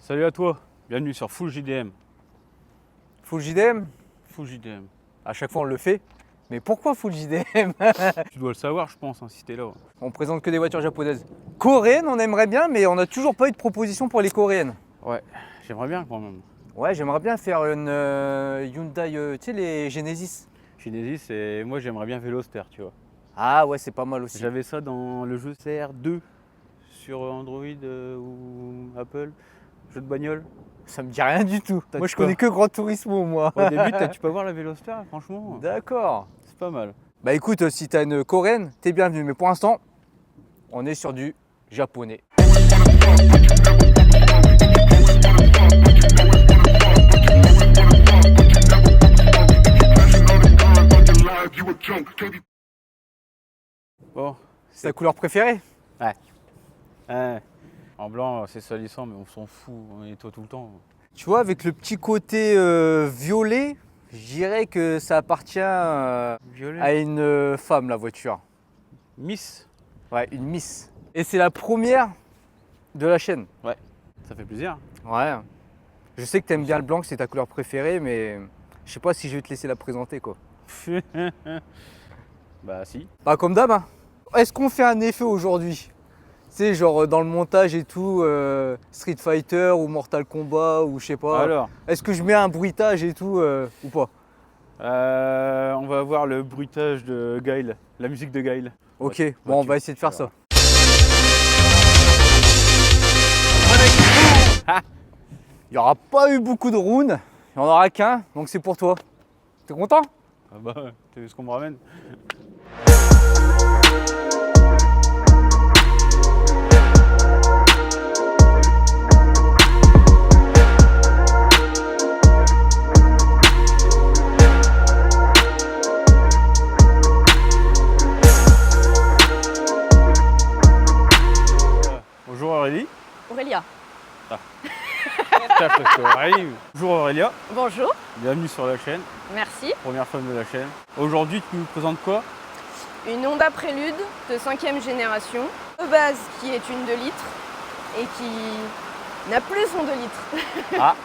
Salut à toi, bienvenue sur Full JDM. Full JDM? Full JDM. À chaque fois on le fait. Mais pourquoi Full JDM? Tu dois le savoir, je pense, hein, si t'es là. On présente que des voitures japonaises. Coréennes, on aimerait bien, mais on n'a toujours pas eu de proposition pour les coréennes. Ouais, j'aimerais bien quand même. Ouais, j'aimerais bien faire une Hyundai, tu sais, les Genesis. Genesis et moi j'aimerais bien Veloster, tu vois. Ah ouais, c'est pas mal aussi. J'avais ça dans le jeu CR2 sur Android ou Apple, jeu de bagnole. Ça me dit rien du tout. T'as Moi, dit je connais que Gran Turismo, moi. Au début, tu peux voir la Veloster, franchement, D'accord. c'est pas mal. Bah écoute, si t'as une coréenne, t'es bienvenu. Mais pour l'instant, on est sur du japonais. Bon, C'est ta couleur préférée? ouais. En blanc, c'est salissant, mais on s'en fout, on nettoie tout le temps. Tu vois, avec le petit côté violet, je dirais que ça appartient Violet. à une femme, la voiture. Miss. Ouais, une Miss. Et c'est la première de la chaîne. Ouais, ça fait plaisir. Ouais. Je sais que t'aimes bien le blanc, que c'est ta couleur préférée, mais je sais pas si je vais te laisser la présenter, quoi. Bah si. Bah comme d'hab, hein. Est-ce qu'on fait un effet aujourd'hui? Tu sais, genre dans le montage et tout, Street Fighter ou Mortal Kombat ou je sais pas. Alors, Est-ce que je mets un bruitage et tout ou pas? on va voir le bruitage de Guile, la musique de Guile. Ok, bon on va essayer de faire ça. Il n'y aura pas eu beaucoup de rounds, il n'y en aura qu'un, donc c'est pour toi. T'es content? Ah bah, t'as vu ce qu'on me ramène? Bonjour Aurélie. Aurélia. Aurélie. Bonjour Aurélia, Bonjour, bienvenue sur la chaîne, merci. première femme de la chaîne. Aujourd'hui, tu nous présentes quoi? Une Honda Prélude de 5e génération, de base qui est une 2 litres et qui n'a plus son 2 litres. Ah,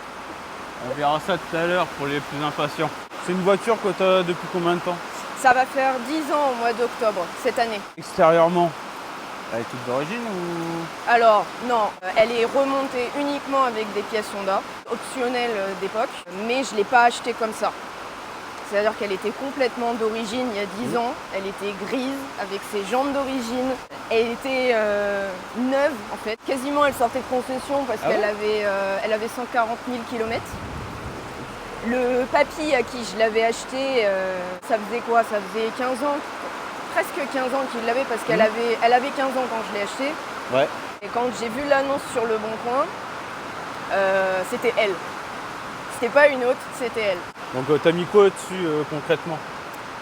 on verra ça tout à l'heure pour les plus impatients. C'est une voiture que tu as depuis combien de temps? Ça va faire 10 ans au mois d'octobre cette année. Extérieurement, elle est toute d'origine ou... Alors non, elle est remontée uniquement avec des pièces Honda, optionnelles d'époque, mais je ne l'ai pas achetée comme ça. C'est-à-dire qu'elle était complètement d'origine il y a 10 ans, elle était grise avec ses jantes d'origine, elle était neuve en fait, quasiment elle sortait de concession parce qu'elle avait 140 000 km. Le papy à qui je l'avais acheté, ça faisait quoi? Ça faisait 15 ans, presque 15 ans qu'il l'avait parce qu'elle avait 15 ans quand je l'ai acheté. Ouais. Et quand j'ai vu l'annonce sur le Bon Coin, c'était elle. C'était pas une autre, c'était elle. Donc t'as mis quoi dessus concrètement?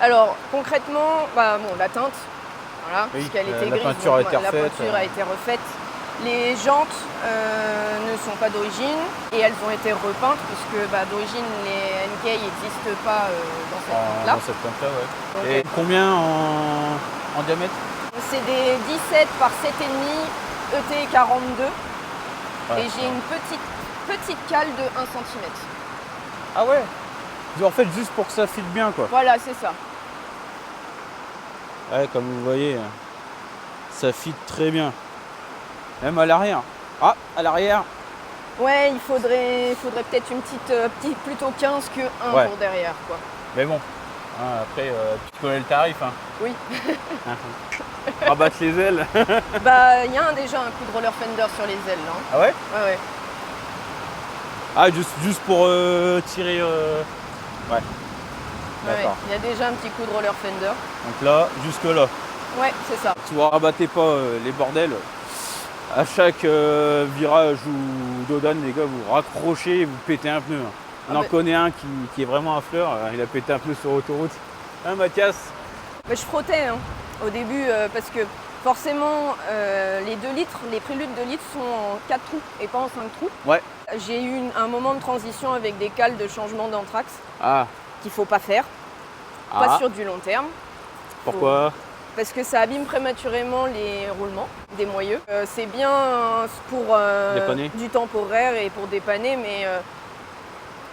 Alors concrètement, bah, bon, la teinte, voilà, Oui, puisqu'elle était la grise, peinture a été la refaite. peinture a été refaite. Les jantes ne sont pas d'origine et elles ont été repeintes puisque bah, d'origine les NK n'existent pas dans cette teinte-là. Dans cette teinte-là, ouais. Donc, Et combien en diamètre? c'est des 17 par 7,5 ET42 Ouais. et j'ai une petite cale de 1 cm. Ah ouais? En fait, juste pour que ça file bien, quoi. Voilà, c'est ça. Ouais, comme vous voyez, ça fit très bien. Même à l'arrière. Ah, à l'arrière. Ouais, il faudrait peut-être une petite plutôt 15 que 1 Ouais. pour derrière, quoi. Mais bon, hein, après, tu connais le tarif. Hein. Oui. Rabattre les ailes. Bah, il y a déjà un coup de roller fender sur les ailes, là. Ah ouais? Ouais, ouais. Ah, juste pour tirer... Ouais. D'accord. Il y a déjà un petit coup de roller fender. Donc là, jusque là. Ouais, c'est ça. Si vous rabattez pas les bordels, à chaque virage ou dodan, les gars, vous raccrochez et vous pétez un pneu. On en connaît un qui est vraiment à fleur, il a pété un pneu sur l'autoroute. Hein, Mathias? Bah, je frottais hein, au début parce que forcément les 2 litres, les préludes 2 litres sont en 4 trous et pas en 5 trous. Ouais. J'ai eu un moment de transition avec des cales de changement d'anthrax Ah. qu'il faut pas faire, Ah. pas sur du long terme. Pourquoi? parce que ça abîme prématurément les roulements des moyeux. C'est bien pour Dépanner. du temporaire et pour dépanner, mais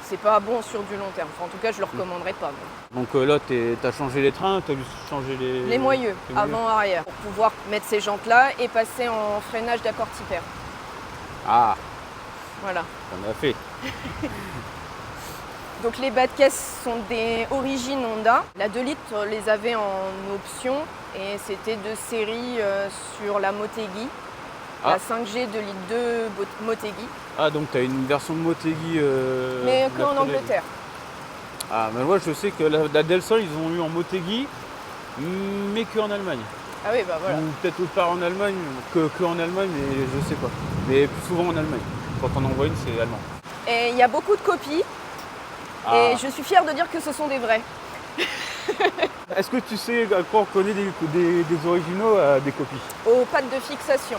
c'est pas bon sur du long terme. Enfin, en tout cas, je le recommanderais pas. Donc là, t'as changé les trains, t'as juste changé Les moyeux, avant-arrière, pour pouvoir mettre ces jantes-là et passer en freinage d'accord tipper. Ah, Voilà. on a fait. Donc les bas de caisse sont des origines Honda. La 2 litres, on les avait en option et c'était de série sur la Motegi. Ah. La 5G 2 litres 2 Motegi, Ah, donc t'as une version de Motegi. mais que en mercredi. Angleterre. Ah, mais moi je sais que la Del Sol, ils ont eu en Motegi, mais que en Allemagne. Ah oui, bah voilà. Ou peut-être autre part en Allemagne, que en Allemagne, mais je sais pas. Mais plus souvent en Allemagne. Quand on en voit une, c'est allemand. Et il y a beaucoup de copies Ah. et je suis fière de dire que ce sont des vrais. Est-ce que tu sais à quoi on reconnaît des originaux à des copies? Aux pattes de fixation.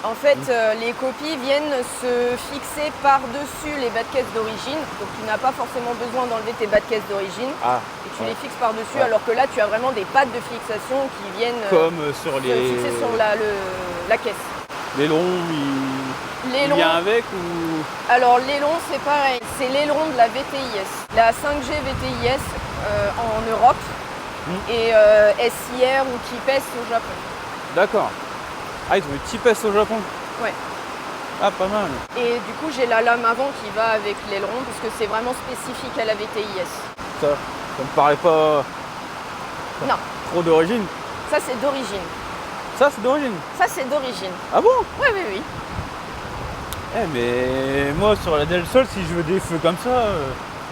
En fait, les copies viennent se fixer par-dessus les bas de caisse d'origine. Donc tu n'as pas forcément besoin d'enlever tes bas de caisse d'origine. Ah, Et tu ouais. les fixes par-dessus, Ouais. alors que là, tu as vraiment des pattes de fixation qui viennent Comme sur se fixer sur la caisse. l'aileron, il L'aileron, vient avec ou... alors l'aileron, c'est pareil. C'est l'aileron de la VTIS. La 5G VTIS en Europe et SIR ou KIPES au Japon. D'accord. Ah, ils ont eu Tipes au Japon. Ouais. Ah, pas mal. Et du coup, j'ai la lame avant qui va avec l'aileron parce que c'est vraiment spécifique à la VTIS. Ça me paraît pas Non, trop d'origine. ça c'est d'origine. Ça, c'est d'origine. Ça c'est d'origine. Ah bon? Oui, oui, oui. Eh, mais moi, sur la Del Sol, si je veux des feux comme ça,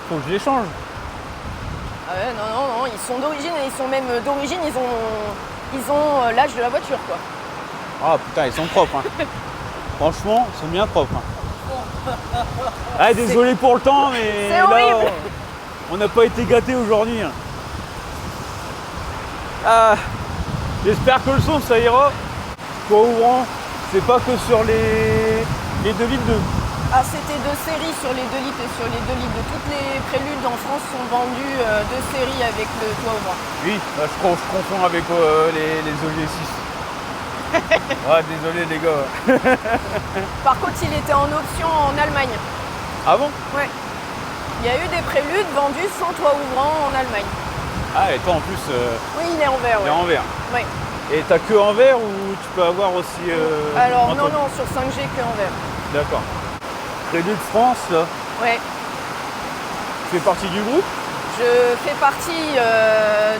faut que je les change. Ah ouais, non, non, non, ils sont d'origine et ils sont même d'origine, ils ont l'âge de la voiture, quoi. Ah putain, ils sont propres. Hein. Franchement, ils sont bien propres. Hein. Ah, désolé pour le temps, mais C'est là, horrible. on n'a pas été gâtés aujourd'hui. Hein. Ah, j'espère que le son, ça ira. Toit ouvrant, c'est pas que sur les 2 litres 2. Ah, c'était de série sur les 2 litres et sur les 2 litres. Toutes les préludes en France sont vendues de série avec le toit ouvrant. Oui, bah, je confonds avec les OG6. Ouais, désolé les gars. Par contre, il était en option en Allemagne. Ah bon? Ouais. Il y a eu des préludes vendus sans toit ouvrant en Allemagne. Ah, et toi en plus, Oui, il est en verre, il est ouais. en verre. Ouais. Et t'as que en verre ou tu peux avoir aussi... Alors, en non, tôle? non, sur 5G que en verre. D'accord. Prélude France, là, Ouais. tu fais partie du groupe? Je fais partie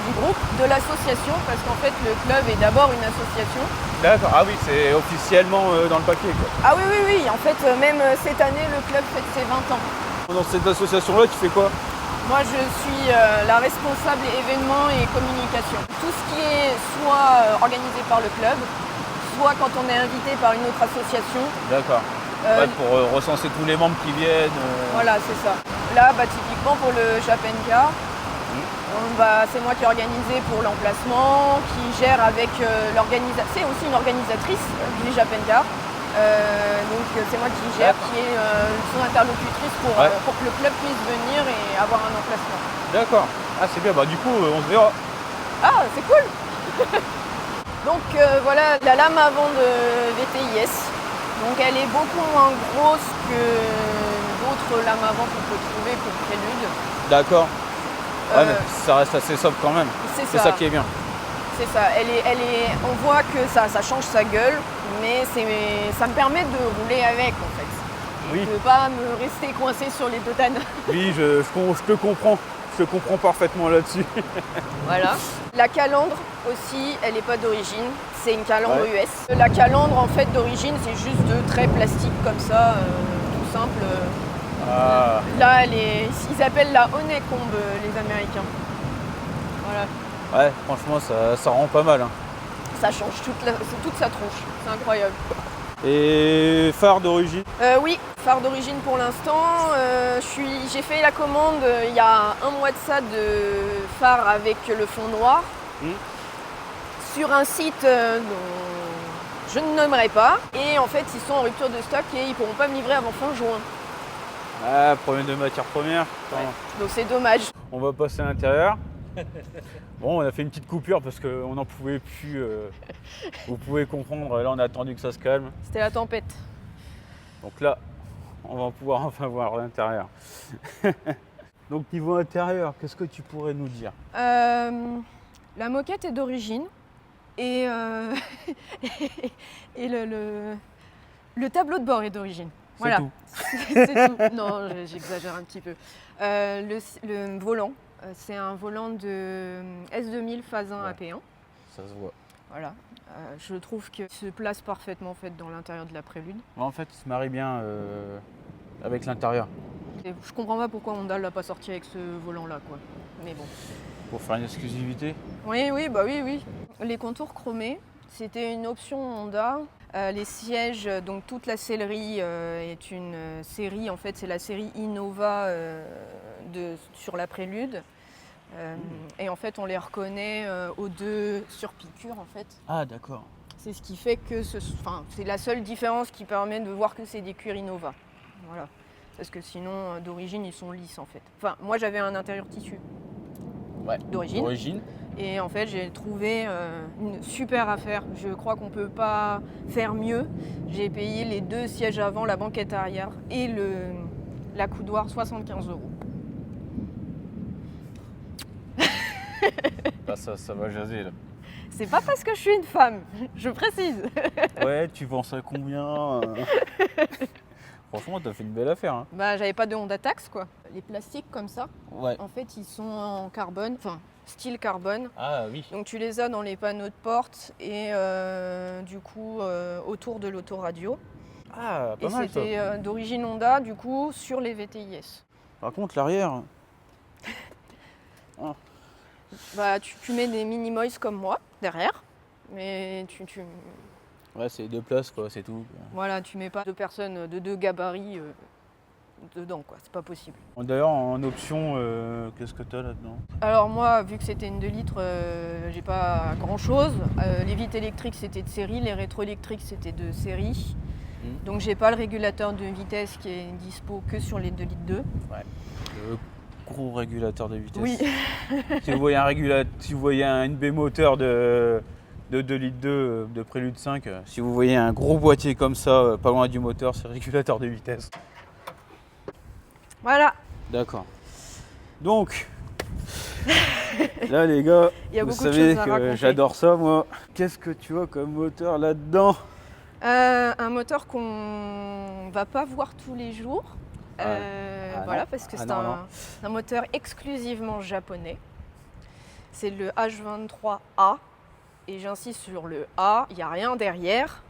du groupe, de l'association, parce qu'en fait, le club est d'abord une association. D'accord. Ah oui, c'est officiellement dans le paquet, quoi. Ah oui, oui, oui. En fait, même cette année, le club fête ses 20 ans. Dans cette association-là, tu fais quoi? Moi, je suis la responsable événements et communication. Tout ce qui est soit organisé par le club, soit quand on est invité par une autre association. D'accord. Ouais, pour recenser tous les membres qui viennent. Voilà, c'est ça. Là, bah, typiquement pour le Japan Car, c'est moi qui ai organisé pour l'emplacement, qui gère avec l'organisatrice. C'est aussi une organisatrice du Japan Car. Donc c'est moi qui gère, qui est son interlocutrice pour que le club puisse venir et avoir un emplacement. D'accord. Ah, c'est bien. Bah, du coup, on se verra. Ah, c'est cool. Donc voilà la lame avant de VTIS. Donc elle est beaucoup moins grosse que d'autres lames avant qu'on peut trouver pour prélude. D'accord. Ouais, mais ça reste assez sobre quand même. C'est ça qui est bien. C'est ça. On voit que ça change sa gueule, mais ça me permet de rouler avec en fait. Et Oui. de pas me rester coincé sur les dotanes. Oui, je te comprends. Je te comprends parfaitement là-dessus. Voilà. La calandre aussi, elle n'est pas d'origine, c'est une calandre US. La calandre en fait d'origine, c'est juste deux traits plastiques comme ça, tout simple. Ah. Là, ils appellent la Honeycomb, les Américains. Voilà. Ouais, franchement, ça rend pas mal. Hein. Ça change toute sa tronche, c'est incroyable. Et phare d'origine? Oui, phare d'origine pour l'instant. J'ai fait la commande il y a un mois de ça de phare avec le fond noir sur un site dont je ne nommerai pas. Et en fait, ils sont en rupture de stock et ils ne pourront pas me livrer avant fin juin. Ah, problème de matière première. Ouais. Donc c'est dommage. On va passer à l'intérieur. Bon, on a fait une petite coupure parce qu'on n'en pouvait plus. Vous pouvez comprendre, là on a attendu que ça se calme. C'était la tempête. Donc là, on va pouvoir enfin voir l'intérieur. Donc niveau intérieur, qu'est-ce que tu pourrais nous dire? La moquette est d'origine et, et le tableau de bord est d'origine. Voilà. tout. C'est tout. Non, j'exagère un petit peu. Le volant, c'est un volant de S2000 phase 1 Ouais. AP1. Ça se voit. Voilà. Je trouve qu'il se place parfaitement en fait, dans l'intérieur de la Prélude. En fait, il se marie bien avec l'intérieur. Et je comprends pas pourquoi Honda l'a pas sorti avec ce volant-là, quoi. Mais bon. Pour faire une exclusivité. Oui, oui. Les contours chromés, c'était une option Honda. Les sièges, donc toute la sellerie est une série, en fait c'est la série Innova sur la Prélude. Et en fait on les reconnaît aux deux surpiqûres en fait. Ah d'accord. C'est ce qui fait que c'est la seule différence qui permet de voir que c'est des cuirs Innova. Voilà. Parce que sinon d'origine ils sont lisses en fait. Enfin moi j'avais un intérieur tissu Ouais. d'origine. Et en fait, j'ai trouvé une super affaire. Je crois qu'on ne peut pas faire mieux. J'ai payé les 2 sièges avant, la banquette arrière et la coudoir 75 €. Bah, ça va jaser là. C'est pas parce que je suis une femme, je précise. Ouais, tu vends ça combien Franchement, t'as fait une belle affaire. Hein. Bah, j'avais pas de Honda Tax quoi. Les plastiques comme ça, Ouais. en fait, ils sont en carbone, enfin style carbone. Ah oui. Donc tu les as dans les panneaux de porte et du coup autour de l'autoradio. Ah, pas Et mal ça. c'était d'origine Honda, du coup, sur les VTIS. Par contre, l'arrière. Bah, tu mets des mini-moys comme moi, derrière. Mais Ouais, c'est 2 places quoi, c'est tout. voilà, tu mets pas 2 personnes de 2 gabarits dedans, quoi. C'est pas possible. D'ailleurs, en option, qu'est-ce que t'as là-dedans? Alors moi, vu que c'était une 2 litres, j'ai pas grand-chose. Les vitres électriques, c'était de série. Les rétroélectriques, c'était de série. Donc j'ai pas le régulateur de vitesse qui est dispo que sur les 2 litres 2. Le gros régulateur de vitesse. Oui. Si vous voyez si vous voyez un NB moteur de 2 litres 2 de Prélude 5, si vous voyez un gros boîtier comme ça, pas loin du moteur, c'est le régulateur de vitesse. Voilà. D'accord. Donc, là les gars, Il y a vous beaucoup de savez choses à que raconter. j'adore ça moi. Qu'est-ce que tu as comme moteur là-dedans? Un moteur qu'on va pas voir tous les jours. Voilà, non. parce que Ah c'est non. un moteur exclusivement japonais. C'est le H23A. Et j'insiste sur le A, il n'y a rien derrière.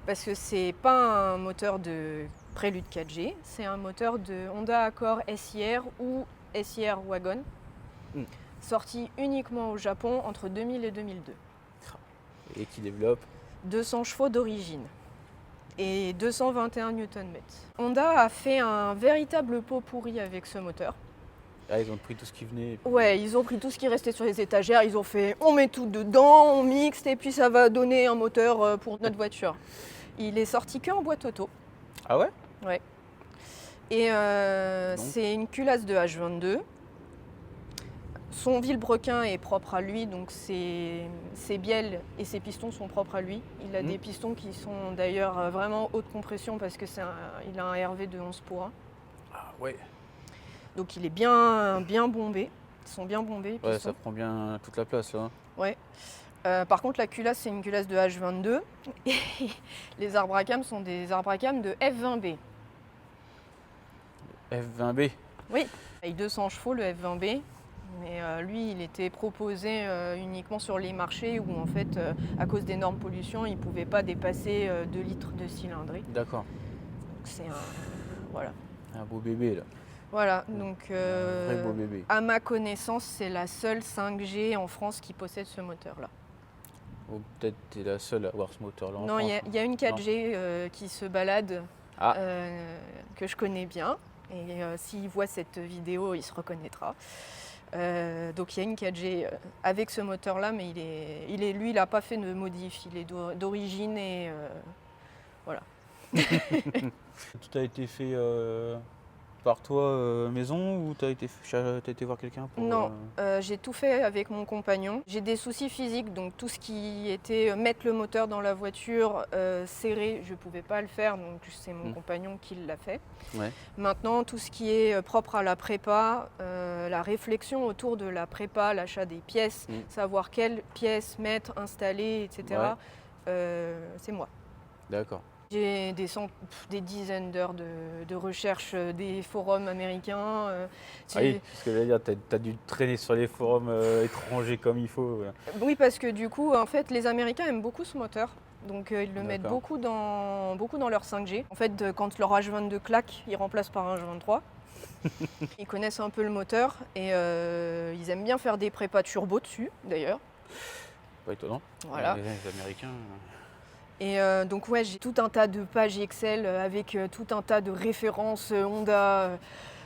Parce que c'est pas un moteur de Prélude 4G, c'est un moteur de Honda Accord SIR ou SIR Wagon. Sorti uniquement au Japon entre 2000 et 2002. Et qui développe 200 chevaux d'origine et 221 Nm. Honda a fait un véritable pot pourri avec ce moteur. Ah, ils ont pris tout ce qui venait. Puis... Ouais, ils ont pris tout ce qui restait sur les étagères, ils ont fait on met tout dedans, on mixe et puis ça va donner un moteur pour notre voiture. Il est sorti qu'en boîte auto. Ah ouais? Ouais. Et c'est une culasse de H22. Son vilebrequin est propre à lui, donc ses bielles et ses pistons sont propres à lui. Il a des pistons qui sont d'ailleurs vraiment haute compression parce que il a un RV de 11 pour 1. Ah ouais. Donc il est bien bombé. Ils sont bien bombés. les Ouais, pistons. ça prend bien toute la place là. Ouais. Par contre, la culasse, c'est une culasse de H22. Et les arbres à cam sont des arbres à cam de F20B. F20B. Oui, avec 200 chevaux, le F20B. Mais lui, il était proposé uniquement sur les marchés où, en fait, à cause des normes pollution, il ne pouvait pas dépasser 2 litres de cylindrée. D'accord. Donc c'est voilà. Un beau bébé là. Voilà, donc Un vrai beau bébé. à ma connaissance, c'est la seule 5G en France qui possède ce moteur-là. Ou peut-être t'es la seule à avoir ce moteur là en Non, il France. y a une 4G qui se balade, Ah. que je connais bien. Et s'il voit cette vidéo, il se reconnaîtra. Donc il y a une 4G avec ce moteur-là, mais lui, il n'a pas fait de modif. Il est d'origine et voilà. Tout a été fait par toi maison ou t'as été voir quelqu'un pour... Non, j'ai tout fait avec mon compagnon. J'ai des soucis physiques, donc tout ce qui était mettre le moteur dans la voiture, serré, je ne pouvais pas le faire, donc c'est mon compagnon qui l'a fait. Ouais. Maintenant, tout ce qui est propre à la prépa, la réflexion autour de la prépa, l'achat des pièces, savoir quelles pièces mettre, installer, etc., c'est moi. D'accord. J'ai des dizaines d'heures de recherche des forums américains. Ah oui, parce que j'allais dire, t'as dû traîner sur les forums étrangers comme il faut. Oui, parce que du coup, en fait, les Américains aiment beaucoup ce moteur. Donc ils le mettent beaucoup dans leur 5G. En fait, quand leur H22 claque, ils remplacent par un H23. Ils connaissent un peu le moteur et ils aiment bien faire des prépas turbo dessus, d'ailleurs. Pas étonnant. Voilà. Les Américains... Et donc ouais, j'ai tout un tas de pages Excel avec tout un tas de références Honda.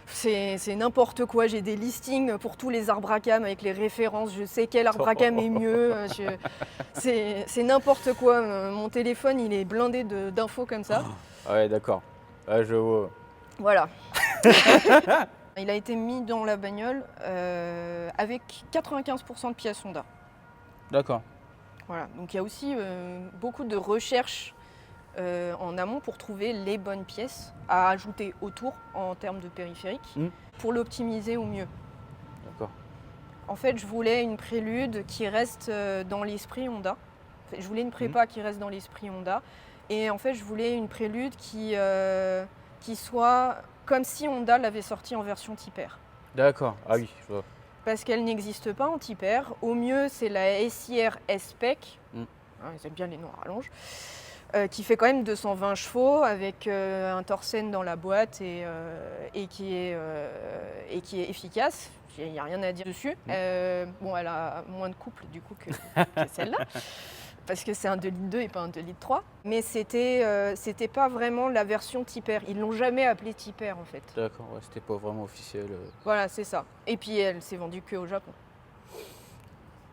C'est n'importe quoi, j'ai des listings pour tous les arbres à cam avec les références, je sais quel arbre à cam est mieux. C'est n'importe quoi, mon téléphone il est blindé d'infos comme ça. Ah ouais, d'accord. Ah, je vois. Voilà. Il a été mis dans la bagnole avec 95% de pièces Honda. D'accord. Voilà, donc il y a aussi beaucoup de recherches en amont pour trouver les bonnes pièces à ajouter autour en termes de périphérique pour l'optimiser au mieux. D'accord. En fait, je voulais une prélude qui reste dans l'esprit Honda. Enfin, je voulais une prépa qui reste dans l'esprit Honda. Et en fait, je voulais une prélude qui soit comme si Honda l'avait sortie en version Type R. D'accord, ah oui, je vois. Parce qu'elle n'existe pas en Type R. Au mieux, c'est la SIR S-Spec. Ils aiment bien les noms à rallonge. Qui fait quand même 220 chevaux avec un Torsen dans la boîte et qui est efficace. Il n'y a rien à dire dessus. Bon, elle a moins de couple du coup que celle-là. Parce que c'est un 2,2 litres et pas un 2,3 litres. Mais c'était pas vraiment la version Type R. Ils l'ont jamais appelée Type R en fait. D'accord, ouais, c'était pas vraiment officiel. Voilà, c'est ça. Et puis elle s'est vendue qu'au Japon.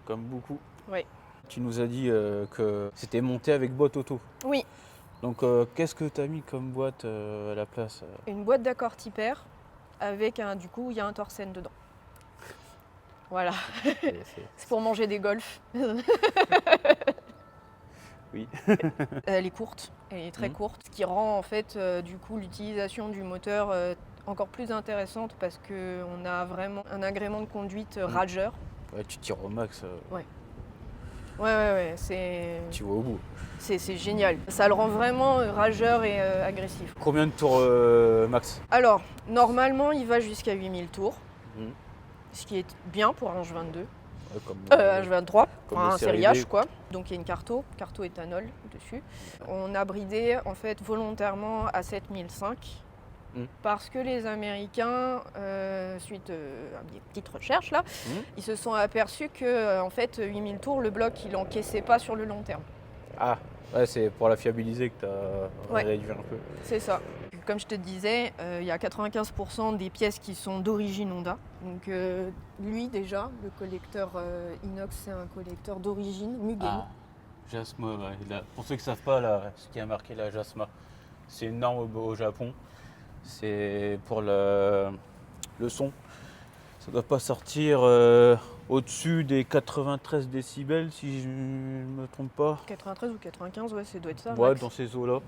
Comme beaucoup. Oui. Tu nous as dit que c'était monté avec boîte auto. Oui. Donc qu'est-ce que tu as mis comme boîte à la place Une boîte d'accord Type R avec du coup il y a un Torsen dedans. Voilà. C'est pour manger des golfs. Oui. Elle est courte, elle est très courte, ce qui rend en fait du coup l'utilisation du moteur encore plus intéressante parce qu'on a vraiment un agrément de conduite rageur. Ouais, tu tires au max. Ouais, c'est... Tu vas au bout. C'est génial. Ça le rend vraiment rageur et agressif. Combien de tours max? Alors, normalement, il va jusqu'à 8000 tours, ce qui est bien pour un H22. Ouais, comme, H23, comme un le série série H B. quoi. Donc il y a une carto éthanol dessus. On a bridé en fait volontairement à 7005 parce que les Américains, suite à des petites recherches là, ils se sont aperçus que en fait 8000 tours, le bloc il encaissait pas sur le long terme. Ah, ouais, c'est pour la fiabiliser que tu as réduit un peu. C'est ça. Comme je te disais, il y a 95% des pièces qui sont d'origine Honda. Donc lui déjà, le collecteur inox, c'est un collecteur d'origine Mugen. Ah, Jasma, ouais. Pour ceux qui ne savent pas, là, ce qui a marqué la Jasma, c'est une norme au Japon. C'est pour le son. Ça ne doit pas sortir au-dessus des 93 décibels, si je ne me trompe pas. 93 ou 95, ouais, ça doit être ça. Ouais, max. dans ces eaux-là.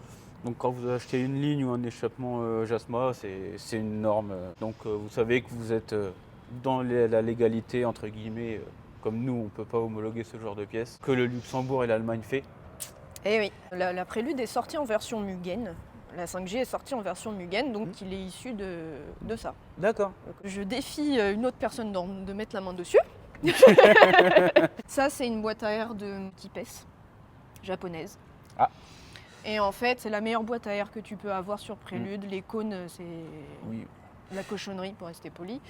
Donc quand vous achetez une ligne ou un échappement Jasma, c'est une norme. Donc vous savez que vous êtes dans la légalité, entre guillemets, comme nous, on ne peut pas homologuer ce genre de pièces, que le Luxembourg et l'Allemagne fait. Eh oui, la Prélude est sortie en version Mugen. La 5G est sortie en version Mugen, donc il est issu de ça. D'accord. Je défie une autre personne de mettre la main dessus. Ça, c'est une boîte à air de type S, japonaise. Ah. Et en fait, c'est la meilleure boîte à air que tu peux avoir sur Prélude. Les cônes, c'est la cochonnerie, pour rester poli.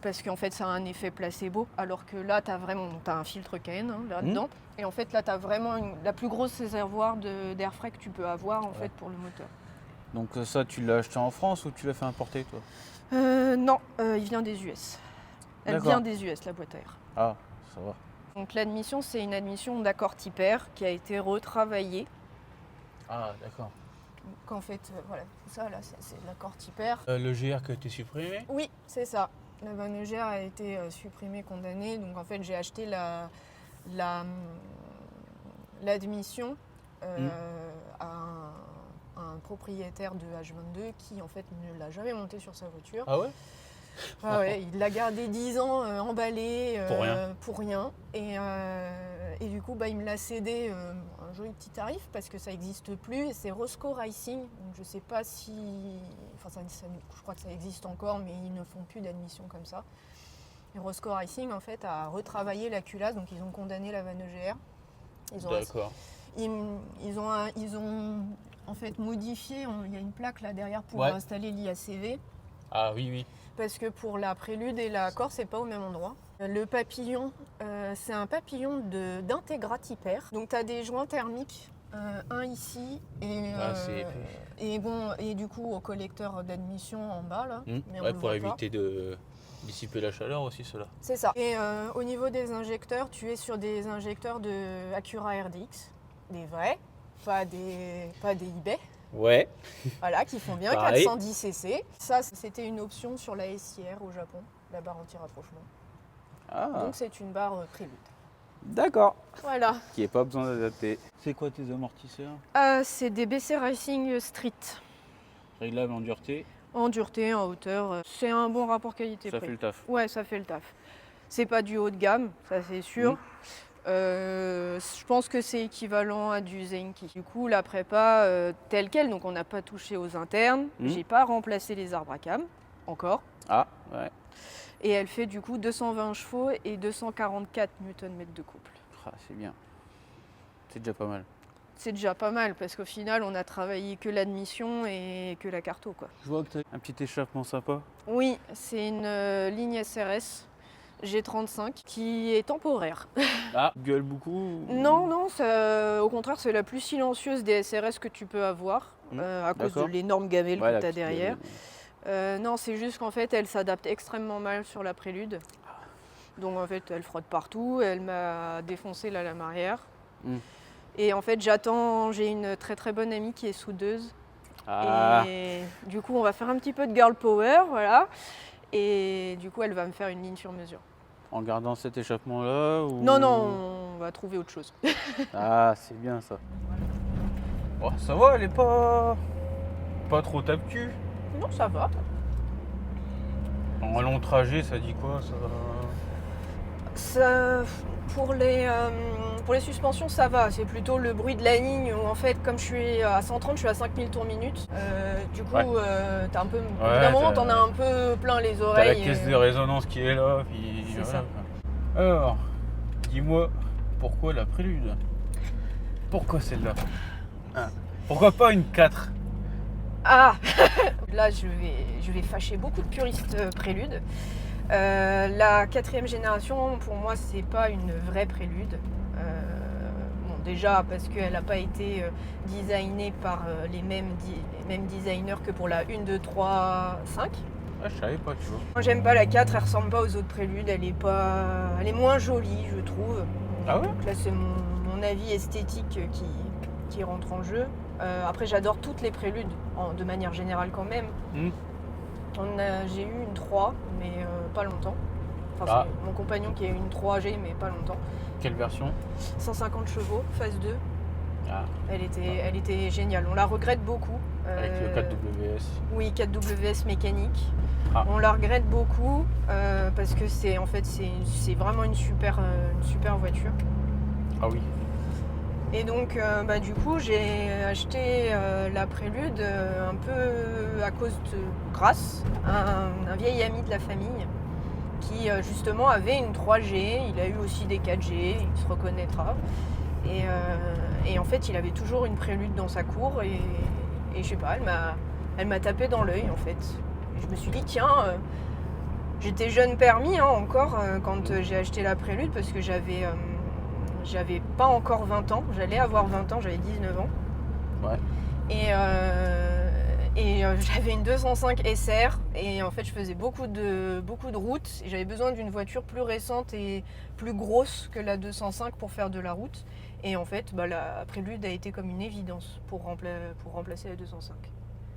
Parce qu'en fait, ça a un effet placebo, alors que là, tu as un filtre KN là-dedans. Et en fait, là, tu as vraiment la plus grosse réservoir d'air frais que tu peux avoir en fait, pour le moteur. Donc ça, tu l'as acheté en France ou tu l'as fait importer, toi? Non, il vient des US. Elle vient des US, la boîte à air. Ah, ça va. Donc l'admission, c'est une admission d'accord type R qui a été retravaillée. Ah, d'accord. qu'en fait, voilà, ça là, c'est l'accord typaire. Le GR qui a été supprimé. Oui, c'est ça. La vanne EGR a été supprimée, condamnée. Donc en fait, j'ai acheté l'admission à un propriétaire de H22 qui en fait ne l'a jamais monté sur sa voiture. Ah ouais? Ah ouais, il l'a gardé 10 ans emballé Pour rien. Et du coup, il me l'a cédé un joli petit tarif parce que ça n'existe plus. C'est Roscoe Racing. Donc, je sais pas si... Enfin, je crois que ça existe encore, mais ils ne font plus d'admission comme ça. Et Roscoe Racing, en fait, a retravaillé la culasse. Donc, ils ont condamné la vanne EGR. D'accord. Ils ont en fait modifié. Il y a une plaque là derrière pour installer l'IACV. Ah oui. Parce que pour la prélude et la corde, c'est pas au même endroit. Le papillon, c'est un papillon d'Integra typaire. Donc tu as des joints thermiques, un ici et du coup au collecteur d'admission en bas là. Mais on le pour voit éviter de dissiper la chaleur aussi cela. C'est ça. Et au niveau des injecteurs, tu es sur des injecteurs de Acura RDX, des vrais, pas des eBay. Ouais. Voilà, qui font bien, Pareil. 410 cc. Ça, c'était une option sur la SIR au Japon, la barre anti-rapprochement. Ah. Donc c'est une barre prélude. D'accord. Voilà. Qui n'est pas besoin d'adapter. C'est quoi tes amortisseurs? C'est des BC Racing Street. Réglable en dureté. En dureté, en hauteur. C'est un bon rapport qualité-prix. Ça fait le taf. Ouais, ça fait le taf. C'est pas du haut de gamme, ça c'est sûr. Je pense que c'est équivalent à du Zenki. Du coup, la prépa telle quelle, donc on n'a pas touché aux internes. J'ai pas remplacé les arbres à cam, encore. Ah, ouais. Et elle fait du coup 220 chevaux et 244 Nm de couple. Ah, c'est bien. C'est déjà pas mal. C'est déjà pas mal parce qu'au final, on a travaillé que l'admission et que la carto, quoi. Je vois que tu as un petit échappement sympa. Oui, c'est une ligne SRS G35 qui est temporaire. Ah, gueule beaucoup? Non, au contraire, c'est la plus silencieuse des SRS que tu peux avoir à cause de l'énorme gamelle que tu as derrière. Non, c'est juste qu'en fait, elle s'adapte extrêmement mal sur la prélude. Donc en fait, elle frotte partout. Elle m'a défoncé la lame arrière. Et en fait, j'ai une très très bonne amie qui est soudeuse. Et du coup, on va faire un petit peu de girl power, voilà. Et du coup, elle va me faire une ligne sur mesure. En gardant cet échappement-là ou... Non, on va trouver autre chose. Ah, c'est bien ça. Oh, ça va, elle est pas trop tape-cul. Non, ça va. En long trajet, ça dit quoi ça... Pour les suspensions, ça va. C'est plutôt le bruit de la ligne où, en fait, comme je suis à 130, je suis à 5000 tours minute. Du coup, t'as un peu. Au bout d'un moment, t'en as un peu plein les oreilles. T'as la caisse de résonance qui est là. Puis c'est voilà. ça. Alors, dis-moi, pourquoi la prélude? Pourquoi celle-là? Pourquoi pas une 4? Ah Là, je vais fâcher beaucoup de puristes préludes. La 4e génération, pour moi, c'est pas une vraie prélude. Bon, déjà parce qu'elle n'a pas été designée par les mêmes designers que pour la 1, 2, 3, 5. Ah, je savais pas, tu vois. Moi, j'aime pas la 4, elle ressemble pas aux autres préludes. Elle est moins jolie, je trouve. Ah ouais? Donc là, c'est mon avis esthétique qui rentre en jeu. Après, j'adore toutes les préludes, de manière générale quand même. J'ai eu une 3, mais pas longtemps. Enfin, c'est mon compagnon qui a eu une 3G, mais pas longtemps. Quelle version? 150 chevaux, phase 2. Ah. Elle était géniale. On la regrette beaucoup. Avec le 4WS. Oui, 4WS mécanique. Ah. On la regrette beaucoup parce que c'est vraiment une super voiture. Ah oui. Et donc, du coup, j'ai acheté la prélude un peu grâce à un vieil ami de la famille qui, justement, avait une 3G. Il a eu aussi des 4G, il se reconnaîtra. Et en fait, il avait toujours une prélude dans sa cour et je sais pas, elle m'a tapé dans l'œil, en fait. Et je me suis dit, tiens, j'étais jeune permis encore quand j'ai acheté la prélude parce que j'avais pas encore 20 ans, j'allais avoir 20 ans, j'avais 19 ans. Ouais. Et j'avais une 205 SR et en fait je faisais beaucoup de routes et j'avais besoin d'une voiture plus récente et plus grosse que la 205 pour faire de la route. Et en fait la Prélude a été comme une évidence pour remplacer la 205.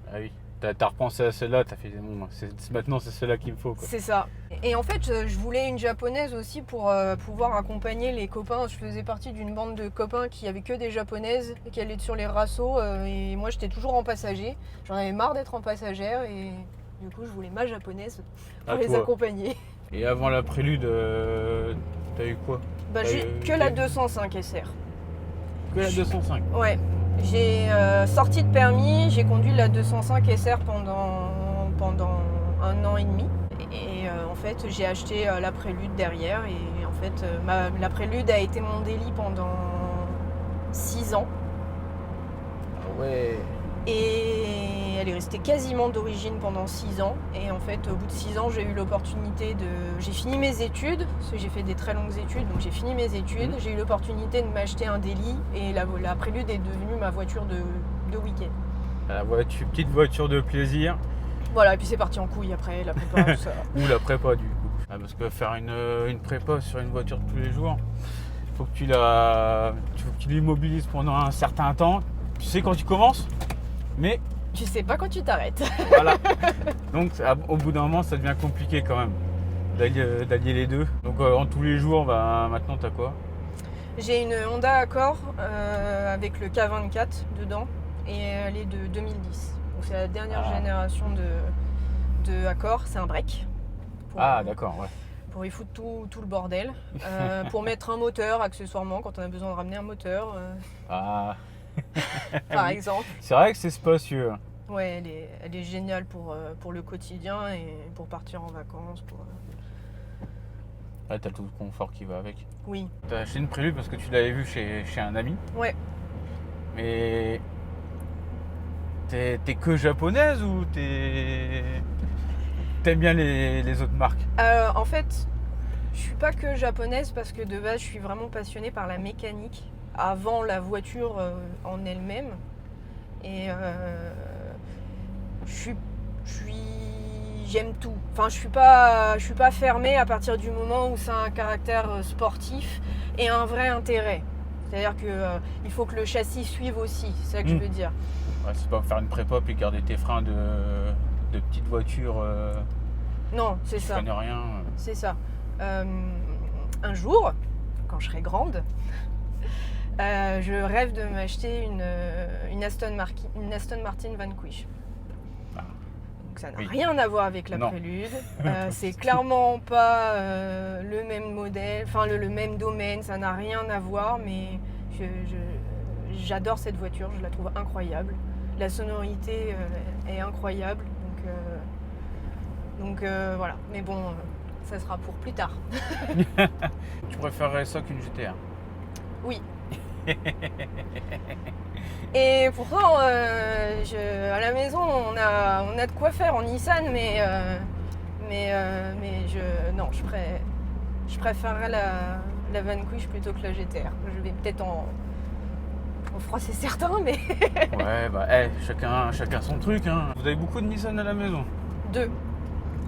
Ah oui, t'as repensé à celle-là, t'as fait bon, maintenant c'est celle-là qu'il me faut, quoi. C'est ça. Et en fait je voulais une japonaise aussi pour pouvoir accompagner les copains. Je faisais partie d'une bande de copains qui avaient que des japonaises et qui allaient sur les rassos et moi j'étais toujours en passager. J'en avais marre d'être en passagère et du coup je voulais ma japonaise pour les accompagner. Et avant la Prélude, t'as eu quoi? Que la 205 SR. Que la 205? Ouais. J'ai sorti de permis, j'ai conduit la 205 SR pendant 1 an et demi. Et en fait, j'ai acheté la Prélude derrière. Et en fait, la Prélude a été mon délit pendant 6 ans. Ah ouais. Et elle est restée quasiment d'origine pendant 6 ans. Et en fait, au bout de 6 ans, j'ai eu l'opportunité de... J'ai fini mes études, parce que j'ai fait des très longues études, donc j'ai fini mes études. J'ai eu l'opportunité de m'acheter un délit et la Prélude est devenue ma voiture de week-end. Petite voiture de plaisir. Voilà, et puis c'est parti en couille après, la prépa, tout ça. Ou la prépa du coup. Parce que faire une prépa sur une voiture de tous les jours, faut que tu l'immobilises pendant un certain temps. Tu sais quand tu commences, mais tu sais pas quand tu t'arrêtes. Voilà. Donc au bout d'un moment, ça devient compliqué quand même d'allier les deux. Donc en tous les jours, maintenant t'as quoi? J'ai une Honda Accord avec le K24 dedans et elle est de 2010. Donc c'est la dernière génération de Accord. C'est un break. D'accord, ouais. Pour y foutre tout le bordel. Pour mettre un moteur accessoirement quand on a besoin de ramener un moteur. Par exemple. C'est vrai que c'est spacieux. Ouais, elle est géniale pour le quotidien et pour partir en vacances. Ouais, t'as tout le confort qui va avec. Oui. T'as acheté une Prélude parce que tu l'avais vue chez un ami. Ouais. Mais t'es que japonaise ou t'aimes bien les autres marques? En fait, je suis pas que japonaise parce que de base, je suis vraiment passionnée par la mécanique avant la voiture en elle-même. Et j'aime tout. Enfin, je suis pas fermée à partir du moment où ça a un caractère sportif et un vrai intérêt. C'est-à-dire que il faut que le châssis suive aussi. C'est ça que je veux dire. Ouais, c'est pas faire une prépa et garder tes freins de petite voiture. Non, c'est ça. Je connais rien. C'est ça. Un jour, quand je serai grande, je rêve de m'acheter une Aston Martin Vanquish. Donc ça n'a rien à voir avec la Prélude. C'est clairement pas le même modèle, enfin le même domaine, ça n'a rien à voir, mais j'adore cette voiture, je la trouve incroyable. La sonorité est incroyable, donc voilà. Mais bon, ça sera pour plus tard. Tu préférerais ça qu'une GTR? Oui. Et pourtant, à la maison, on a de quoi faire en Nissan, mais je préférerais la Vanquish plutôt que la GTR. Je vais peut-être en froid, c'est certain, mais... Ouais, chacun son truc, hein. Vous avez beaucoup de Nissan à la maison? 2.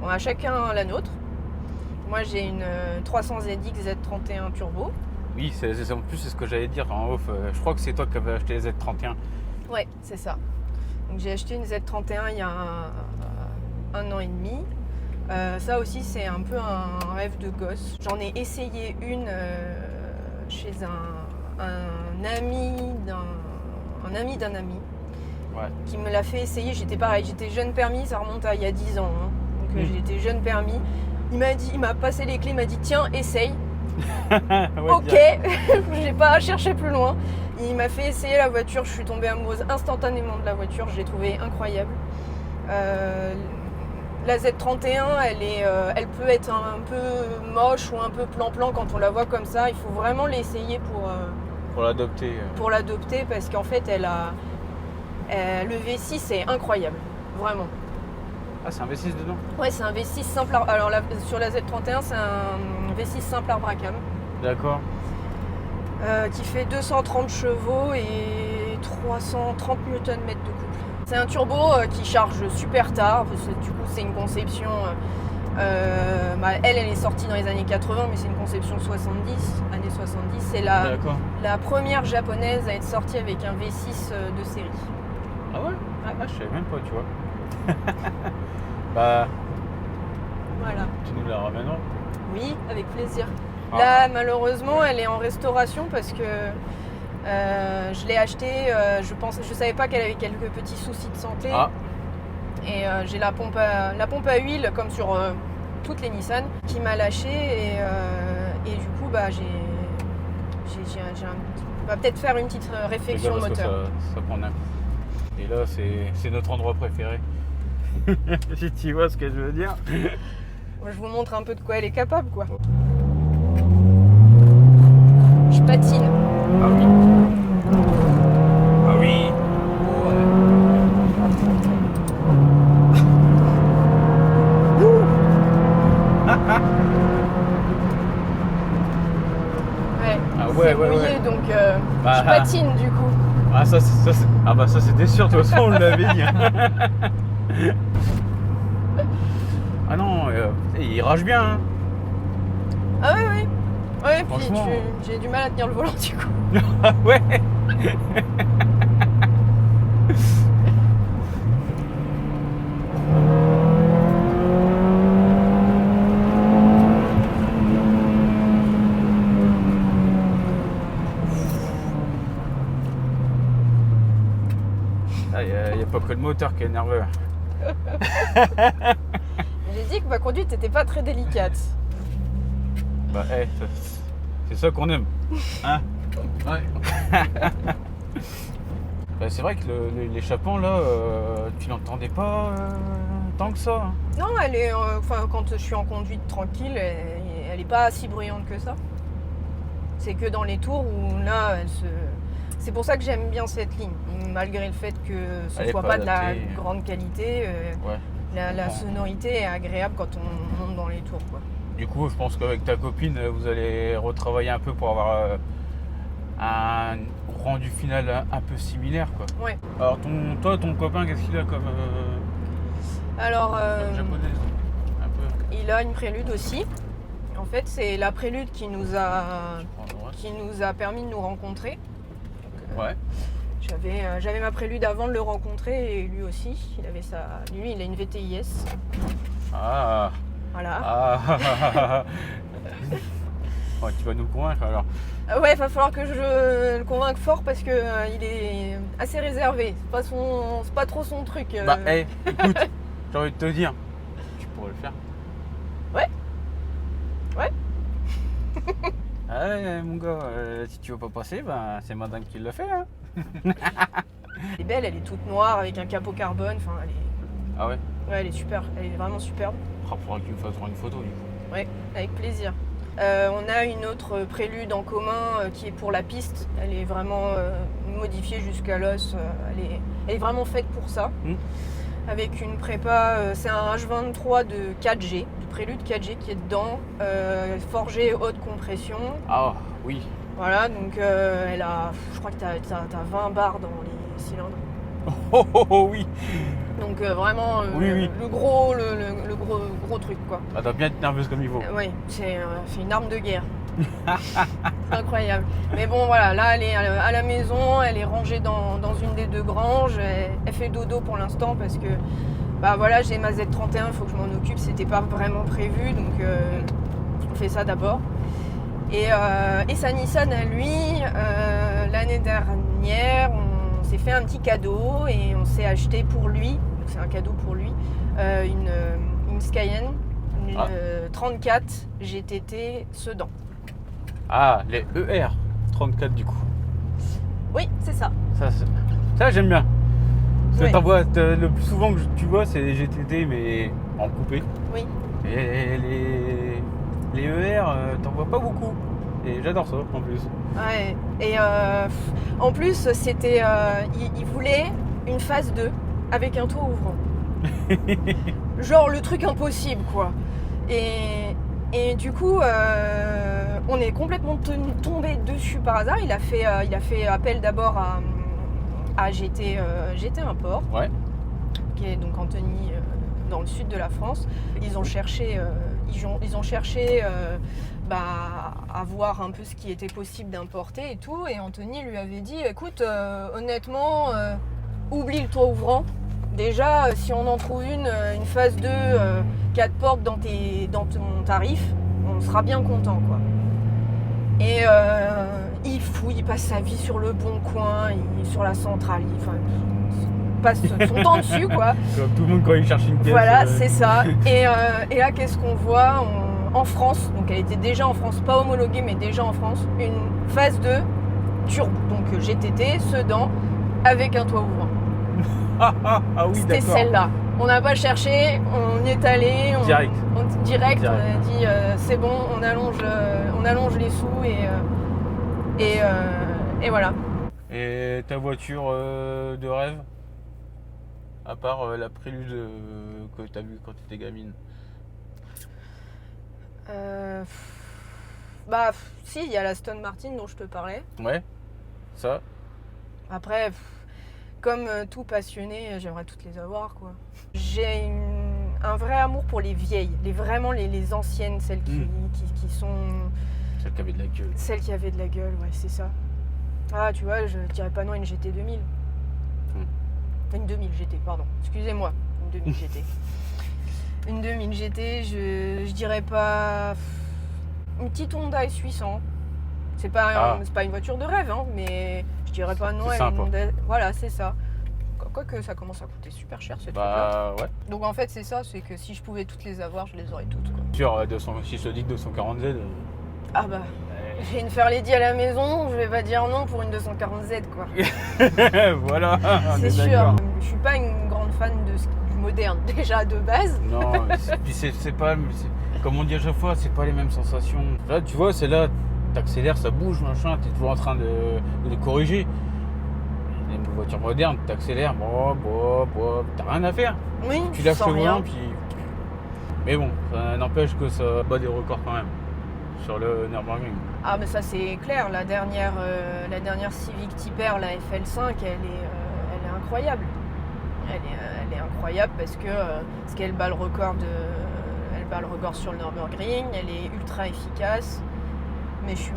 On a chacun la nôtre. Moi, j'ai une 300ZX Z31 Turbo. Oui, en plus c'est ce que j'allais dire en off. Je crois que c'est toi qui avais acheté les Z31. Ouais, c'est ça. Donc j'ai acheté une Z31 il y a un an et demi. Ça aussi c'est un peu un rêve de gosse. J'en ai essayé une chez un ami d'un ami qui me l'a fait essayer. J'étais jeune permis, ça remonte à il y a 10 ans. Hein. Donc j'étais jeune permis. Il m'a passé les clés, il m'a dit tiens, essaye. Ok, j'ai pas cherché plus loin. Il m'a fait essayer la voiture, je suis tombée amoureuse instantanément de la voiture, je l'ai trouvée incroyable. La Z31, elle peut être un peu moche ou un peu plan-plan quand on la voit comme ça. Il faut vraiment l'essayer pour l'adopter. Pour l'adopter parce qu'en fait, le V6 est incroyable, vraiment. Ah, c'est un V6 dedans? Ouais, c'est un V6 simple. Alors sur la Z31, c'est un V6 simple arbre à cam. D'accord. Qui fait 230 chevaux et 330 Nm de couple. C'est un turbo qui charge super tard, parce que du coup c'est une conception, elle est sortie dans les années 80, mais c'est une conception années 70. C'est la première japonaise à être sortie avec un V6 de série. Ah ouais, ah, je savais même pas, tu vois. Bah, voilà. Tu nous la ramèneras? Oui, avec plaisir. Ah. Là, malheureusement, elle est en restauration parce que je l'ai achetée, je savais pas qu'elle avait quelques petits soucis de santé. Ah. Et j'ai la pompe à huile, comme sur toutes les Nissan, qui m'a lâché. Et du coup, on va peut-être faire une petite réflexion moteur. Ça prend un coup. Et là, c'est notre endroit préféré. Si tu vois ce que je veux dire. Je vous montre un peu de quoi elle est capable, quoi. Je patine. Ah oui. Ah oui. Ouais, mouillé, donc je patine du coup. Ah ça c'était sûr, de toute façon on l'avait dit. Ah non, il rage bien. Hein. Ah oui. Ouais, puis j'ai du mal à tenir le volant du coup. Ah ouais. Il n'y a pas que le moteur qui est nerveux. J'ai dit que ma conduite n'était pas très délicate. Bah, c'est ça qu'on aime. Hein? Ouais. Bah, c'est vrai que l'échappement là, tu l'entendais pas tant que ça. Hein. Non, elle est. Quand je suis en conduite tranquille, elle est pas si bruyante que ça. C'est que dans les tours où là, c'est pour ça que j'aime bien cette ligne, malgré le fait que ce soit pas de la grande qualité. La sonorité est agréable quand on monte dans les tours, quoi. Du coup, je pense qu'avec ta copine, vous allez retravailler un peu pour avoir un rendu final un peu similaire, quoi. Ouais. Alors, ton copain, qu'est-ce qu'il a comme japonaise un peu. Il a une Prélude aussi. En fait, c'est la Prélude qui nous a permis de nous rencontrer. Ouais. J'avais ma Prélude avant de le rencontrer et lui aussi. Lui, il a une VTIS. Ah. Voilà. Ah. Ouais, tu vas nous convaincre alors. Ouais, il va falloir que je le convainque fort parce que il est assez réservé. C'est pas trop son truc. Bah, écoute, j'ai envie de te dire, tu pourrais le faire. Ouais. Ouais, mon gars, si tu veux pas passer, c'est madame qui l'a fait. Hein. Elle est belle, elle est toute noire avec un capot carbone. Enfin, Ah ouais? Ouais, elle est super, elle est vraiment superbe. Il faudra que tu me fasses une photo du coup. Ouais, avec plaisir. On a une autre Prélude en commun qui est pour la piste. Elle est vraiment modifiée jusqu'à l'os. Elle est vraiment faite pour ça. Avec une prépa, c'est un H23 de 4G, de Prélude 4G qui est dedans, forgé haute compression. Ah oui. Voilà, donc je crois que t'as 20 bars dans les cylindres. Oh oui. Donc vraiment oui. le gros truc, quoi. Elle doit bien être nerveuse comme il faut. Oui, c'est une arme de guerre. C'est incroyable. Mais bon, voilà, là elle est à la maison, elle est rangée dans une des deux granges. Elle fait dodo pour l'instant parce que voilà, j'ai ma Z31, il faut que je m'en occupe. C'était pas vraiment prévu, donc on fait ça d'abord. Et sa Nissan à lui, l'année dernière, on s'est fait un petit cadeau et on s'est acheté pour lui, donc c'est un cadeau pour lui, une Skyenne, une 34 GTT Sedan. Ah, les ER 34 du coup. Oui, c'est ça. Ça j'aime bien. Ouais. Le plus souvent que tu vois, c'est les GTT mais en coupé. Oui. Et les ER, t'en vois pas beaucoup. Et j'adore ça en plus. Ouais. Et en plus, c'était, il voulait une phase 2 avec un toit ouvrant. Genre le truc impossible, quoi. Et du coup, on est complètement tombé dessus par hasard. Il a fait appel d'abord à GT Import, Ouais. qui est donc Antony dans le sud de la France. Ils ont cherché, à voir un peu ce qui était possible d'importer et tout. Et Antony lui avait dit, écoute, honnêtement, oublie le toit ouvrant. Déjà, si on en trouve une phase 2, 4 portes dans ton tarif, on sera bien content, quoi. Et il fouille, il passe sa vie sur le Bon Coin, sur la centrale, il passe son temps dessus, quoi. Comme tout le monde quand il cherche une pièce. Voilà, c'est ça. Et là, qu'est-ce qu'on voit en France, donc elle était déjà en France, pas homologuée, mais déjà en France, une phase 2 turbo, donc GTT, sedan, avec un toit ouvrant. Ah oui, C'était d'accord. celle-là. On n'a pas cherché, on y est allé. Direct. Direct, on a dit c'est bon, on allonge les sous et voilà. Et ta voiture de rêve, à part la Prélude que t'as vue quand t'étais gamine? Si, il y a la Aston Martin dont je te parlais. Ouais, ça. Après, comme tout passionné, j'aimerais toutes les avoir, quoi. J'ai un vrai amour pour les vieilles, vraiment les anciennes, celles qui sont... Celle qui avait de la gueule. Celles qui avaient de la gueule, ouais, c'est ça. Ah, tu vois, je dirais pas non à une GT 2000. Une 2000 GT, pardon. Excusez-moi, une 2000 GT. Une 2000 GT, je dirais pas... Une petite Honda S800. C'est pas une voiture de rêve, hein, mais je dirais pas non à une Honda... Voilà, c'est ça. Quoique ça commence à coûter super cher, cette voiture. Ouais. Donc en fait, c'est ça, c'est que si je pouvais toutes les avoir, je les aurais toutes, quoi. Si je te dis que 240Z... Ah bah... J'ai une Fairlady à la maison, je vais pas dire non pour une 240Z, quoi. Voilà, c'est sûr. Je suis pas une grande fan du moderne, déjà de base. Non, puis c'est pas... Comme on dit à chaque fois, c'est pas les mêmes sensations. Là, tu vois, c'est là, t'accélères, ça bouge, machin, t'es toujours en train de corriger. Les voitures modernes, t'accélères, t'as rien à faire. Oui, tu lâches le volant, rien. puis... Mais bon, ça n'empêche que ça bat des records quand même. Sur le Nürburgring. Ah mais ça c'est clair, la dernière Civic Type R, la FL5, elle est incroyable. Elle est incroyable parce qu'elle bat le record sur le Nürburgring, elle est ultra efficace. Mais je suis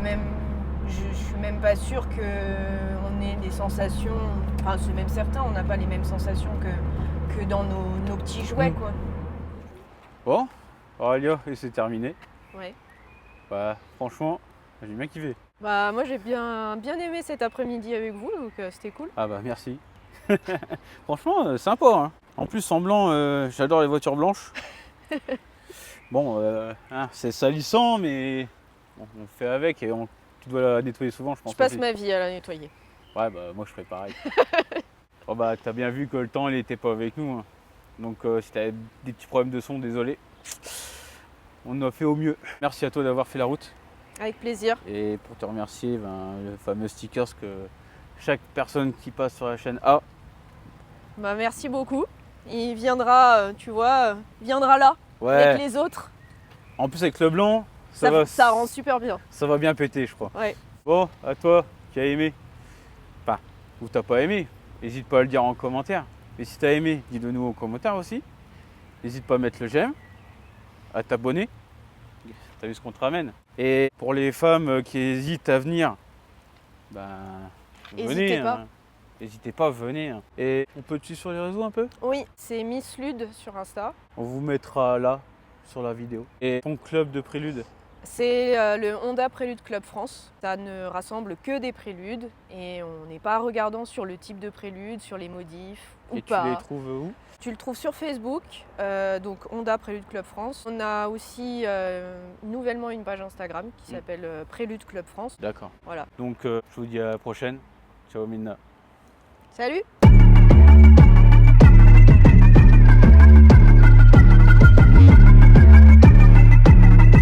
même pas sûre qu'on ait des sensations, enfin c'est même certain, on n'a pas les mêmes sensations que dans nos petits jouets, quoi. Bon, Aurélia, et c'est terminé. Ouais. Bah, franchement, j'ai bien kiffé. Bah, moi j'ai bien aimé cet après-midi avec vous, donc c'était cool. Ah bah, merci. Franchement, sympa, hein. En plus, en blanc, j'adore les voitures blanches. Bon, c'est salissant, mais bon, on fait avec et tu dois la nettoyer souvent, je pense. Je passe aussi. ma vie à la nettoyer. Ouais, bah, moi je ferais pareil. Oh, bah, t'as bien vu que le temps, il était pas avec nous. Hein. Donc, si t'avais des petits problèmes de son, désolé. On a fait au mieux. Merci à toi d'avoir fait la route. Avec plaisir. Et pour te remercier, le fameux stickers que chaque personne qui passe sur la chaîne a. Bah merci beaucoup. Il viendra, tu vois, viendra là, Ouais. avec les autres. En plus avec le blanc, ça rend super bien. Ça va bien péter, je crois. Ouais. Bon, à toi qui as aimé. Enfin, ou t'as pas aimé, n'hésite pas à le dire en commentaire. Et si t'as aimé, dis-le nous en commentaire aussi. N'hésite pas à mettre le j'aime, à t'abonner. T'as vu ce qu'on te ramène. Et pour les femmes qui hésitent à venir, venez. N'hésitez pas, venez. Et on peut te suivre sur les réseaux un peu? Oui, c'est Miss Lude sur Insta. On vous mettra là, sur la vidéo. Et ton club de prélude? C'est le Honda Prélude Club France. Ça ne rassemble que des préludes et on n'est pas regardant sur le type de prélude, sur les modifs ou et pas. Tu les trouves où? Tu le trouves sur Facebook, donc Honda Prélude Club France. On a aussi nouvellement une page Instagram qui s'appelle Prélude Club France. D'accord. Voilà. Donc je vous dis à la prochaine. Ciao Minna. Salut!